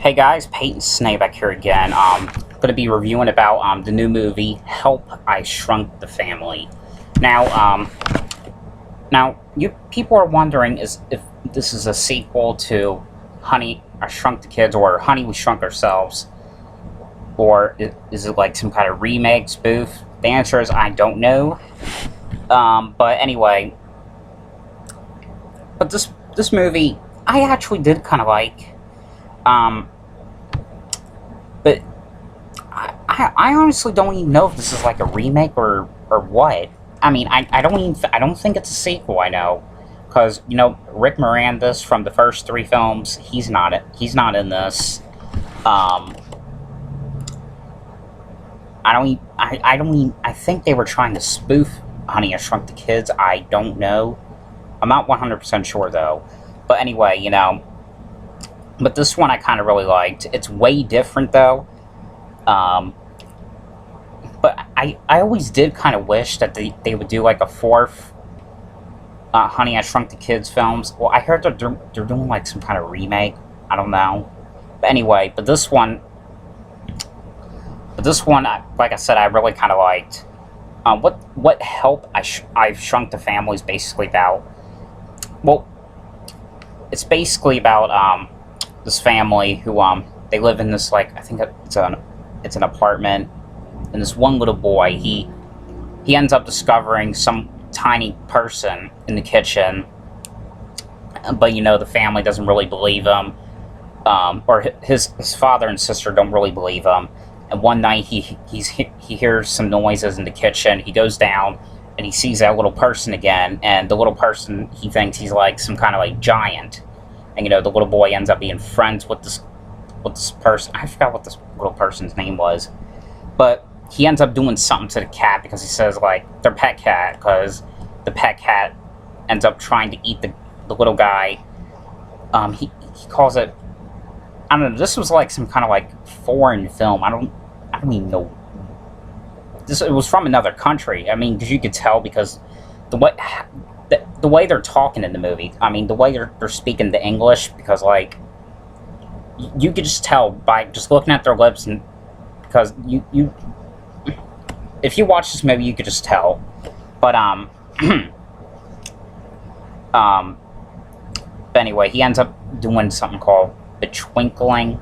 Hey guys, Peyton Snakeback here again. Going to be reviewing about the new movie Help! I Shrunk the Family. Now, you people are wondering if this is a sequel to Honey, I Shrunk the Kids, or Honey, We Shrunk Ourselves, or is it like some kind of remake spoof? The answer is I don't know. But anyway, but this movie I actually did kind of like. But I honestly don't even know if this is like a remake or what. I mean, I don't think it's a sequel. I know, because Rick Moranis from the first three films, he's not in this. I think they were trying to spoof Honey, I Shrunk the Kids. I don't know. I'm not 100% sure though. But anyway, but this one I kind of really liked. It's way different though. But I always did kind of wish that they would do like a fourth Honey, I Shrunk the Kids films. Well, I heard they're doing like some kind of remake. I don't know. But anyway, this one, like I said, I really kind of liked. What Help! I Shrunk the Family is basically about. Well, it's basically about this family who they live in this, like, I think it's an apartment, and this one little boy, he ends up discovering some tiny person in the kitchen, but the family doesn't really believe him, or his father and sister don't really believe him. And one night he hears some noises in the kitchen. He goes down and he sees that little person again, and the little person, he thinks he's like some kind of like giant. And the little boy ends up being friends with this person. I forgot what this little person's name was, but he ends up doing something to the cat, because he says like their pet cat, because the pet cat ends up trying to eat the little guy. He calls it, I don't know. This was like some kind of like foreign film. I don't even know. It was from another country. I mean, because you could tell, because the way they're talking in the movie. I mean, the way they're speaking the English, because like you could just tell by just looking at their lips, and because you if you watch this movie, you could just tell. But but anyway, he ends up doing something called betwinkling,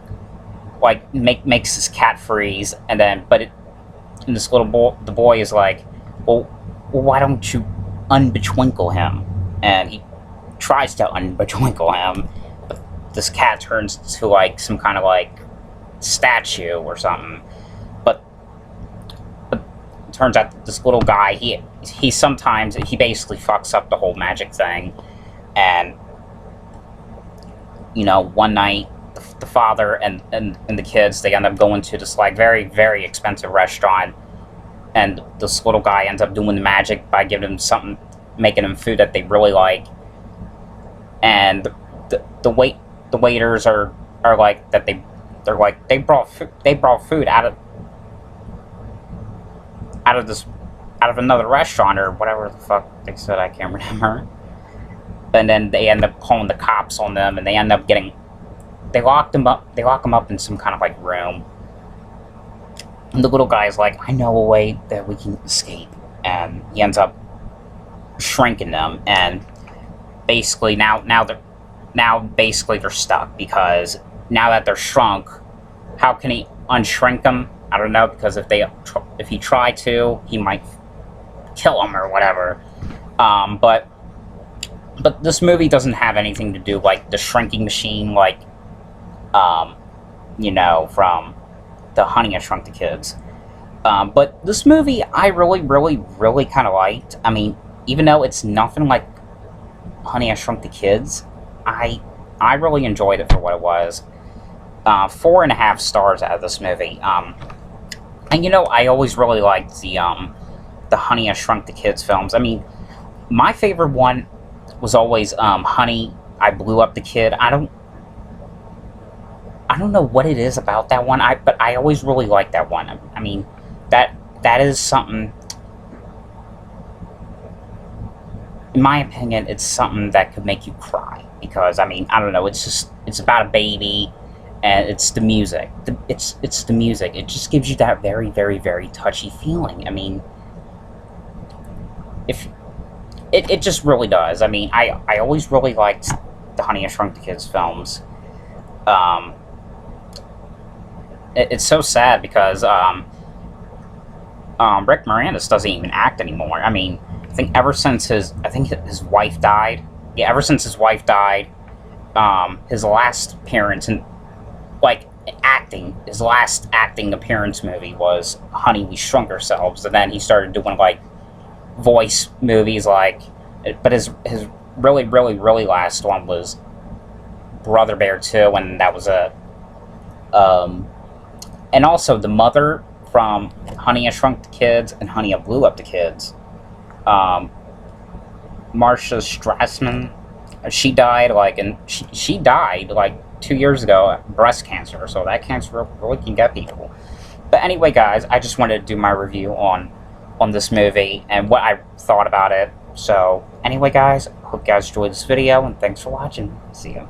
like makes his cat freeze, and then and this little boy, the boy is like, well, why don't you unbetwinkle him? And he tries to unbetwinkle him, but this cat turns to like some kind of like statue or something. But it turns out that this little guy, he sometimes basically fucks up the whole magic thing. And one night the father and the kids, they end up going to this like very, very expensive restaurant, and this little guy ends up doing the magic by giving him something, making him food that they really like. And the waiters are like that they're like they brought food out of another restaurant or whatever the fuck they said, I can't remember. And then they end up calling the cops on them, and they end up they lock them up in some kind of like room. And the little guy's like, I know a way that we can escape. And he ends up shrinking them, and basically now they're stuck, because now that they're shrunk, how can he unshrink them? I don't know, because if he tried to, he might kill them or whatever. But this movie doesn't have anything to do like the shrinking machine, like from the Honey, I Shrunk the Kids. But this movie I really, really, really kind of liked. I mean, even though it's nothing like Honey, I Shrunk the Kids, I really enjoyed it for what it was. 4.5 stars out of this movie. And I always really liked the Honey, I Shrunk the Kids films. I mean, my favorite one was always Honey, I Blew Up the Kid. I don't know what it is about that one, but I always really liked that one. I mean, that is something, in my opinion, it's something that could make you cry, because I mean, I don't know, it's about a baby, and it's the music. It's the music. It just gives you that very, very, very touchy feeling. I mean, if it just really does. I mean, I always really liked the Honey I Shrunk the Kids films. Um, it's so sad because Rick Moranis doesn't even act anymore. I mean, I think his wife died. Yeah, ever since his wife died, his last appearance in like his last acting appearance movie was Honey We Shrunk Ourselves, and then he started doing like voice movies but his really, really, really last one was Brother Bear 2, and that was and also the mother from Honey I Shrunk the Kids and Honey I Blew Up the Kids, Marsha Strassman, she died like 2 years ago of breast cancer, so that cancer really can get people. But anyway, guys, I just wanted to do my review on this movie and what I thought about it. So anyway, guys, hope you guys enjoyed this video, and thanks for watching. See ya.